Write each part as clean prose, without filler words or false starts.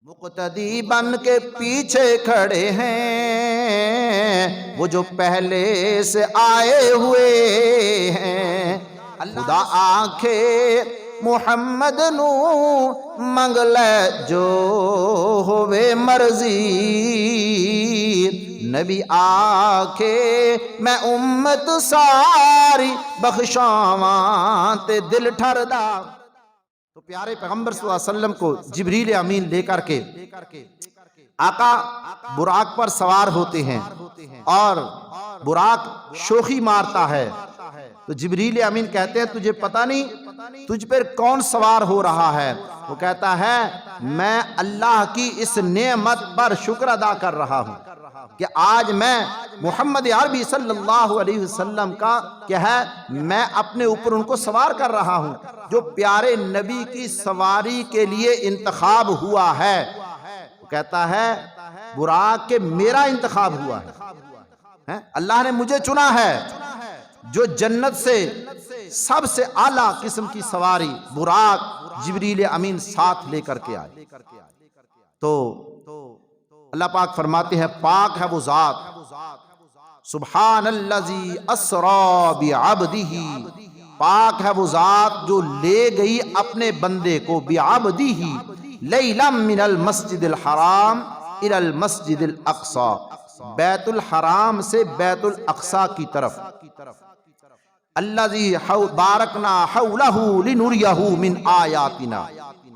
مقتدی بن کے پیچھے کھڑے ہیں وہ جو پہلے سے آئے ہوئے ہیں۔ خدا آنکھیں محمد نو منگ لے جو ہوئے مرضی، نبی آکھے میں امت ساری بخشاواں تے دل ٹھردا۔ تو پیارے پیغمبر صلی اللہ علیہ وسلم کو جبریل امین لے کر کے آقا براق پر سوار ہوتے ہیں اور براق شوخی مارتا ہے، تو جبریل امین کہتے ہیں تجھے پتہ نہیں تجھ پر کون سوار ہو رہا ہے؟ وہ کہتا ہے میں اللہ کی اس نعمت پر شکر ادا کر رہا ہوں کہ آج میں محمد عربی صلی اللہ علیہ وسلم کا کیا ہے میں اپنے اوپر ان کو سوار کر رہا ہوں جو پیارے نبی کی سواری کے لیے انتخاب ہوا ہے۔ وہ کہتا ہے براق کہ میرا انتخاب ہوا ہے، اللہ نے مجھے چنا ہے جو جنت سے سب سے اعلیٰ قسم کی سواری براق جبریل امین ساتھ لے کر کے آئے۔ تو اللہ پاک فرماتے ہیں پاک ہے وہ ذات، سبحان الذی اسری بعبدہ، پاک ہے وہ ذات جو لے گئی اپنے بندے کو بعبدہ لیلا من المسجد الحرام الی المسجد الاقصی، بیت الحرام سے بیت الاقصی کی طرف، الذی بارکنا حولہ لنریہ من آیاتنا،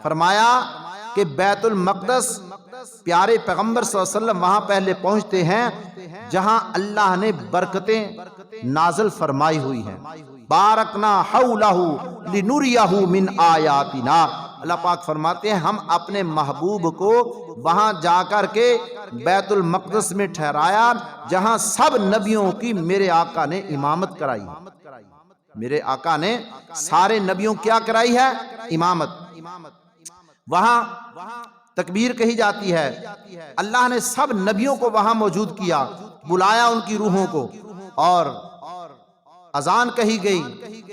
فرمایا کہ بیت المقدس پیارے پیغمبر صلی اللہ علیہ وسلم وہاں پہلے پہنچتے ہیں جہاں اللہ نے برکتیں نازل فرمائی ہوئی ہیں، بارکنا حولہ لنریہ من آیاتنا، اللہ پاک فرماتے ہیں ہم اپنے محبوب کو وہاں جا کر کے بیت المقدس میں ٹھہرایا جہاں سب نبیوں کی میرے آقا نے امامت کرائی، میرے آقا نے سارے نبیوں کیا کرائی ہے؟ امامت۔ وہاں تکبیر کہی جاتی ہے، اللہ نے سب نبیوں کو وہاں موجود کیا، بلایا ان کی روحوں کو، اور اذان کہی گئی،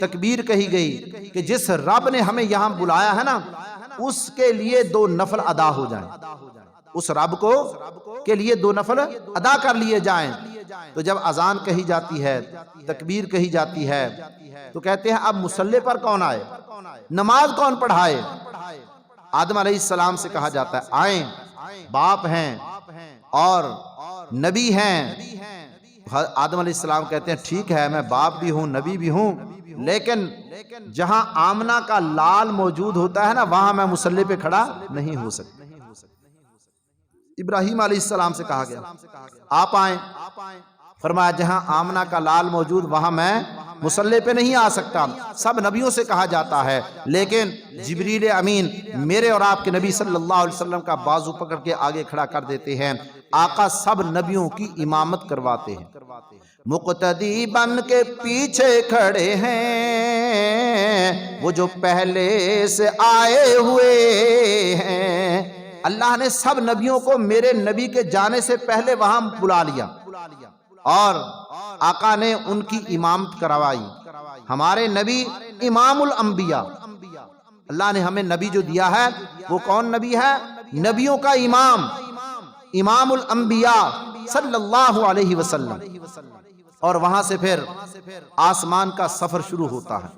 تکبیر کہی گئی کہ جس رب نے ہمیں یہاں بلایا ہے نا اس کے لیے 2 نفل ادا ہو جائیں، اس رب کو کے لیے 2 نفل ادا کر لیے جائیں۔ تو جب اذان کہی جاتی ہے، تکبیر کہی جاتی ہے، تو کہتے ہیں اب مصلی پر کون آئے، نماز کون پڑھائے؟ آدم علیہ السلام سے کہا جاتا ہے آئیں، باپ ہیں اور نبی ہیں۔ آدم علیہ السلام کہتے ہیں ٹھیک ہے میں باپ بھی ہوں نبی بھی ہوں، لیکن جہاں آمنہ کا لال موجود ہوتا ہے نا وہاں میں مصلی پہ کھڑا نہیں ہو سکتا۔ ابراہیم علیہ السلام سے کہا گیا آپ آئیں، فرمایا جہاں آمنہ کا لال موجود وہاں میں مصلی پہ نہیں آ سکتا۔ سب نبیوں سے کہا جاتا ہے، لیکن جبریل امین میرے اور آپ کے نبی صلی اللہ علیہ وسلم کا بازو پکڑ کے آگے کھڑا کر دیتے ہیں، آقا سب نبیوں کی امامت کرواتے ہیں۔ مقتدی بن کے پیچھے کھڑے ہیں وہ جو پہلے سے آئے ہوئے ہیں، اللہ نے سب نبیوں کو میرے نبی کے جانے سے پہلے وہاں بلا لیا اور آقا نے ان کی امامت کروائی۔ ہمارے نبی امام الانبیاء، اللہ نے ہمیں نبی جو دیا ہے وہ کون نبی ہے؟ نبیوں کا امام، امام الانبیاء صلی اللہ علیہ وسلم۔ اور وہاں سے پھر آسمان کا سفر شروع ہوتا ہے،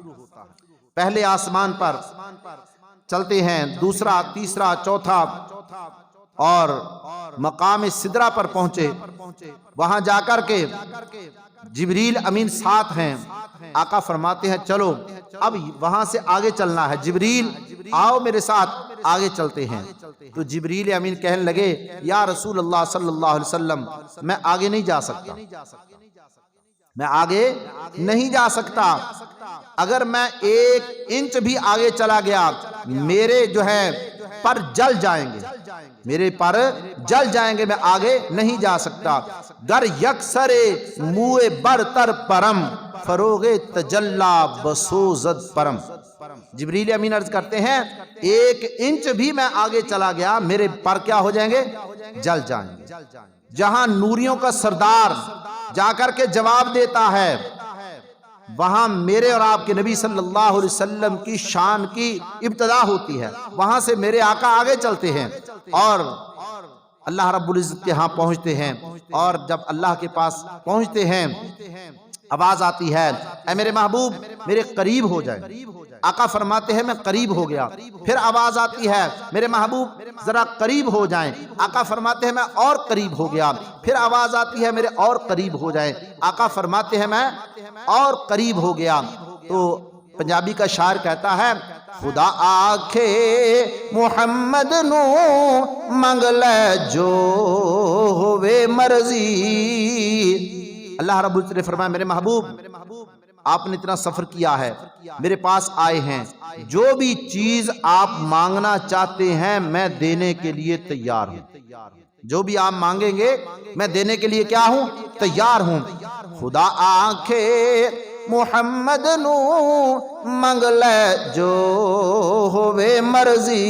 پہلے آسمان پر چلتے ہیں، دوسرا تیسرا چوتھا، اور مقام سدرہ پر پہنچے، وہاں جا کر کے جبریل امین ساتھ ہیں، آقا فرماتے ہیں چلو اب وہاں سے آگے چلنا ہے، جبریل آؤ میرے ساتھ آگے چلتے ہیں۔ تو جبریل امین کہنے لگے یا رسول اللہ صلی اللہ علیہ وسلم میں آگے نہیں جا سکتا، میں آگے نہیں جا سکتا، اگر میں 1 انچ بھی آگے چلا گیا میرے جو ہے پر جل جائیں گے، میرے پر جل جائیں گے، میں آگے نہیں جا سکتا۔ گر یکسر موئے برتر پرم فروغ تجلا بسوزد پرم، جبریل امین عرض کرتے ہیں 1 انچ بھی میں آگے چلا گیا میرے پر کیا ہو جائیں گے؟ جل جائیں گے۔ جہاں نوریوں کا سردار جا کر کے جواب دیتا ہے وہاں میرے اور آپ کے نبی صلی اللہ علیہ وسلم کی شان کی ابتدا ہوتی ہے، وہاں سے میرے آقا آگے چلتے ہیں اور اللہ رب العزت کے ہاں پہنچتے ہیں، اور جب اللہ کے پاس پہنچتے ہیں آواز آتی ہے اے میرے محبوب میرے قریب ہو جائے، آقا فرماتے ہیں میں قریب ہو گیا، پھر آواز آتی ہے میرے محبوب ذرا قریب ہو جائیں، آقا فرماتے ہیں میں اور قریب ہو گیا، پھر آواز آتی ہے میرے اور قریب ہو جائیں، آقا فرماتے ہیں میں اور قریب ہو گیا۔ تو پنجابی کا شاعر کہتا ہے خدا آکھے محمد نو منگ لے جو ہوئے مرضی، اللہ رب العزت نے فرمایا میرے محبوب آپ نے اتنا سفر کیا ہے، میرے پاس آئے ہیں، جو بھی چیز آپ مانگنا چاہتے ہیں میں دینے کے لیے تیار ہوں، جو بھی آپ مانگیں گے میں دینے کے لیے کیا ہوں؟ تیار ہوں۔ خدا آنکھے محمد نو منگ لے جو ہوئے مرضی،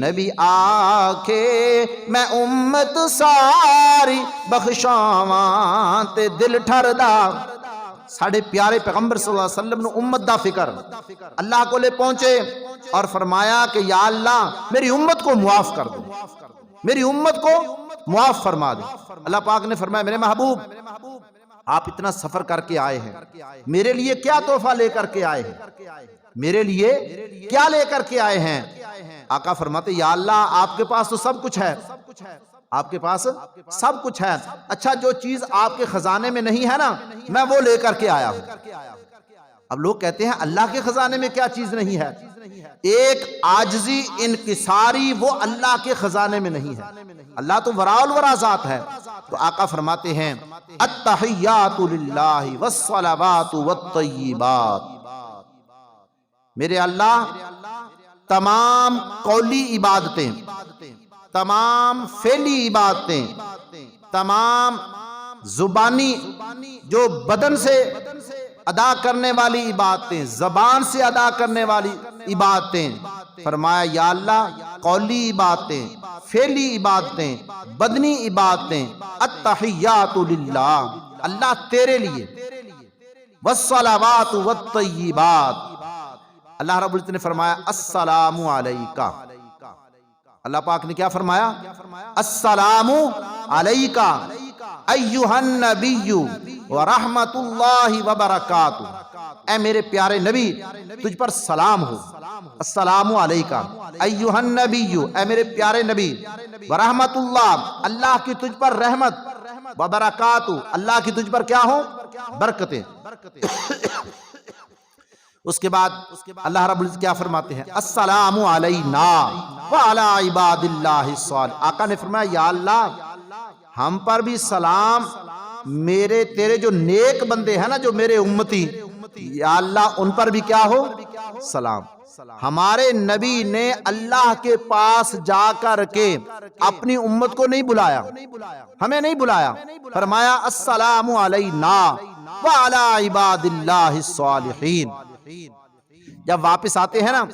نبی آکھے میں امت ساری بخشاواں تے دل ٹھردا، ساڑھے پیارے پیغمبر صلی اللہ علیہ وسلم نے امت دا فکر اللہ کو لے پہنچے اور فرمایا کہ یا اللہ میری امت کو معاف کر دو، میری امت کو معاف فرما دے۔ اللہ پاک نے فرمایا میرے محبوب آپ اتنا سفر کر کے آئے ہیں، میرے لیے کیا تحفہ لے کر کے آئے ہیں؟ میرے لیے کیا لے کر کے آئے ہیں؟ آقا فرماتے یا اللہ آپ کے پاس تو سب کچھ ہے، آپ کے پاس سب کچھ ہے، اچھا جو چیز آپ کے خزانے میں نہیں ہے نا میں وہ لے کر کے آیا ہوں۔ اب لوگ کہتے ہیں اللہ کے خزانے میں کیا چیز نہیں ہے؟ ایک عاجزی انکساری وہ اللہ کے خزانے میں نہیں ہے، اللہ تو وراء الورا ذات ہے۔ تو آقا فرماتے ہیں التحیات للہ والصلوات والطیبات، میرے اللہ تمام قولی عبادتیں، تمام فعلی عبادتیں، تمام زبانی جو بدن سے ادا کرنے والی عبادتیں، زبان سے ادا کرنے والی عبادتیں، فرمایا یا اللہ قولی عبادتیں، فعلی عبادتیں، بدنی عبادتیں، التحیات للہ اللہ تیرے لیے، والصلوات والطیبات، اللہ رب العزت نے فرمایا السلام علیکہ، اللہ پاک نے کیا فرمایا؟ السلام علیکہ ایھا النبی ورحمت اللہ وبرکاتہ، اے میرے پیارے نبی تجھ پر سلام ہو، السلام علیکہ ایھا النبی، اے میرے پیارے نبی، ورحمت اللہ اللہ کی تجھ پر رحمت، وبرکاتہ اللہ کی تجھ پر کیا ہو؟ برکتیں۔ اس کے بعد اللہ رب العزت کیا فرماتے ہیں؟ السلام علینا وعلی عباد اللہ الصالحین، آقا نے فرمایا یا اللہ ہم پر بھی سلام، میرے تیرے جو نیک بندے ہیں نا جو میرے امتی، یا اللہ ان پر بھی کیا ہو؟ سلام۔ ہمارے نبی نے اللہ کے پاس جا کر کے اپنی امت کو نہیں بلایا، ہمیں نہیں بلایا، فرمایا السلام علینا وعلی عباد اللہ الصالحین۔ جب واپس آتے ہیں نا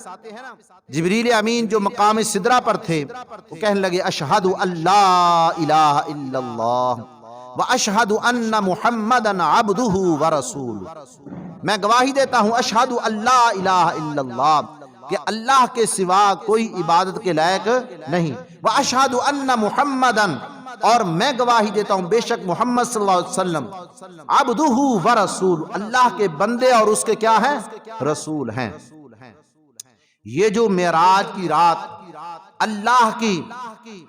جبریل امین جو مقام سدرہ پر تھے وہ کہنے لگے اشہد ان لا الہ الا اللہ واشہد ان محمدا عبدہ ورسولہ، میں گواہی دیتا ہوں اشہد ان لا الہ الا اللہ کہ اللہ کے سوا کوئی عبادت کے لائق نہیں، واشہد ان محمدا اور میں گواہی دیتا ہوں بے شک محمد صلی اللہ علیہ وسلم عبدہ ورسول اللہ کے بندے اور اس کے کیا ہیں؟ رسول ہیں۔ یہ جو معراج کی رات اللہ کی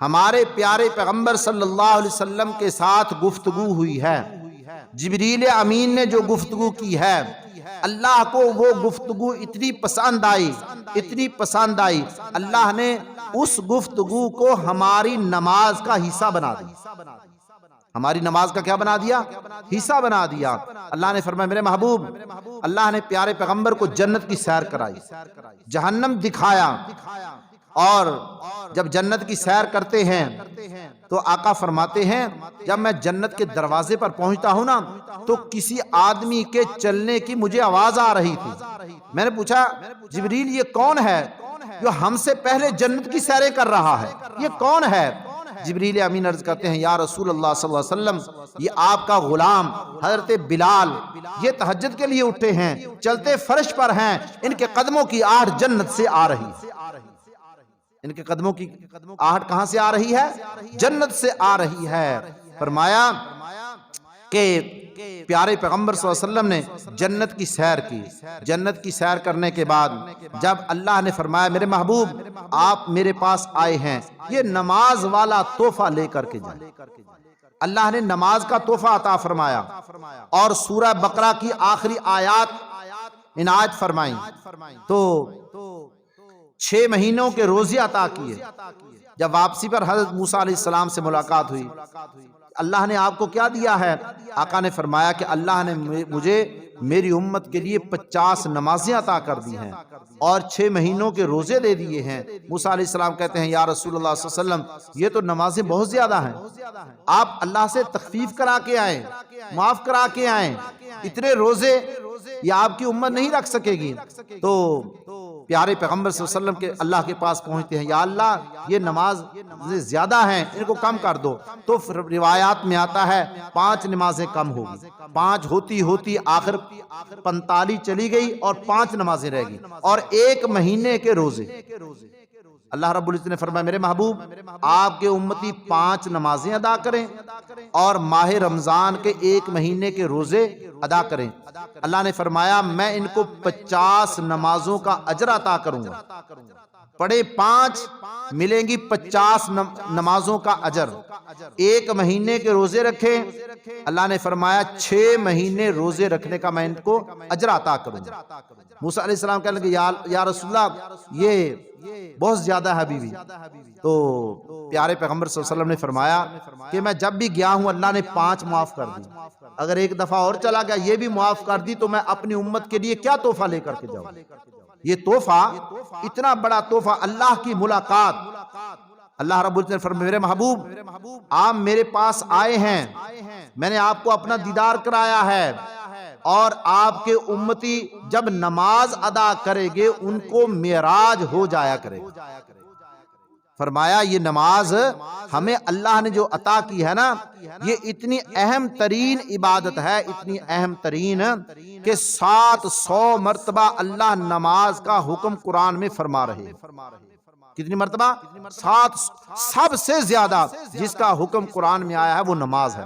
ہمارے پیارے پیغمبر صلی اللہ علیہ وسلم کے ساتھ گفتگو ہوئی ہے، جبریل امین نے جو گفتگو کی ہے، اللہ کو وہ گفتگو اتنی پسند آئی، اتنی پسند آئی، اللہ نے اس گفتگو کو ہماری نماز کا حصہ بنا دیا، ہماری نماز کا کیا بنا دیا؟ حصہ بنا دیا۔ اللہ نے فرمایا میرے محبوب اللہ نے پیارے پیغمبر کو جنت کی سیر کرائی، جہنم دکھایا، اور جب جنت کی سیر کرتے ہیں تو آقا فرماتے ہیں جب میں جنت کے دروازے پر پہنچتا ہوں نا تو کسی آدمی کے چلنے کی مجھے آواز آ رہی تھی، میں نے پوچھا جبریل یہ کون ہے جو ہم سے پہلے جنت کی سیریں کر رہا ہے، یہ کون ہے؟ جبریل امین عرض کرتے ہیں یا رسول اللہ صلی اللہ علیہ وسلم یہ آپ کا غلام حضرت بلال یہ تہجد کے لیے اٹھے ہیں، چلتے فرش پر ہیں، ان کے قدموں کی آہٹ جنت سے آ رہی ہے۔ ان کے قدموں کی آہٹ کہاں سے آ رہی ہے؟ جنت سے آ رہی ہے۔ فرمایا کہ پیارے پیغمبر صلی اللہ علیہ وسلم نے جنت کی سیر کی۔ جنت کی سیر کرنے کے بعد جب اللہ نے فرمایا میرے محبوب آپ میرے پاس آئے ہیں، یہ نماز والا تحفہ لے کر کے جائیں۔ اللہ نے نماز کا تحفہ عطا فرمایا اور سورہ بقرہ کی آخری آیات عنایت فرمائیں تو 6 مہینوں کے روزے عطا کیے۔ جب واپسی پر حضرت موسیٰ علیہ السلام سے ملاقات ہوئی، اللہ نے آپ کو کیا دیا ہے؟ آقا نے فرمایا کہ اللہ نے مجھے میری امت کے لیے 50 نمازیں عطا کر دی ہیں اور 6 مہینوں کے روزے دے دیے ہیں۔ موسیٰ علیہ السلام کہتے ہیں یا رسول اللہ صلی اللہ علیہ وسلم یہ تو نمازیں بہت زیادہ ہیں، آپ اللہ سے تخفیف کرا کے آئیں، معاف کرا کے آئیں، اتنے روزے یہ آپ کی امت نہیں رکھ سکے گی۔ تو پیارے پیغمبر صلی اللہ علیہ وسلم کے اللہ کے پاس پہنچتے ہیں، یا اللہ یہ نماز زیادہ ہیں، ان کو کم کر دو۔ تو روایات میں آتا ہے 5 نمازیں کم ہوگی، 5 ہوتی ہوتی آخر 45 چلی گئی اور 5 نمازیں رہ گئی اور 1 مہینے کے روزے۔ اللہ رب العزت نے فرمایا میرے محبوب آپ کے امتی 5 نمازیں ادا کریں اور ماہ رمضان کے 1 مہینے کے روزے ادا کریں۔ اللہ نے فرمایا میں ان کو 50 نمازوں کا اجر عطا کروں گا، پڑھے 5 ملیں گی 50 نمازوں کا اجر۔ 1 مہینے کے روزے رکھیں، اللہ نے فرمایا 6 مہینے روزے رکھنے کا میں ان کو اجر عطا کروں گا۔ موسیٰ علیہ السلام کہنے لگے یا رسول اللہ یہ بہت زیادہ ہے بیوی۔ تو پیارے پیغمبر صلی اللہ علیہ وسلم نے فرمایا کہ میں جب بھی گیا ہوں اللہ نے 5 معاف کر دی، اگر ایک دفعہ اور چلا گیا یہ بھی معاف کر دی تو میں اپنی امت کے لیے کیا تحفہ لے کر کے جاؤں۔ یہ تحفہ اتنا بڑا تحفہ اللہ کی ملاقات۔ اللہ رب العزت نے فرمایا میرے محبوب آپ میرے پاس آئے ہیں، میں نے آپ کو اپنا دیدار کرایا ہے اور آپ کے امتی جب نماز ادا کرے گے ان کو معراج ہو جایا کرے گا۔ فرمایا یہ نماز ہمیں اللہ نے جو عطا کی ہے نا یہ اتنی اہم ترین عبادت ہے، اتنی اہم ترین کہ 700 مرتبہ اللہ نماز کا حکم قرآن میں فرما رہے ہیں۔ کتنی مرتبہ؟ 7، سب سے زیادہ جس کا حکم قرآن میں آیا ہے وہ نماز ہے۔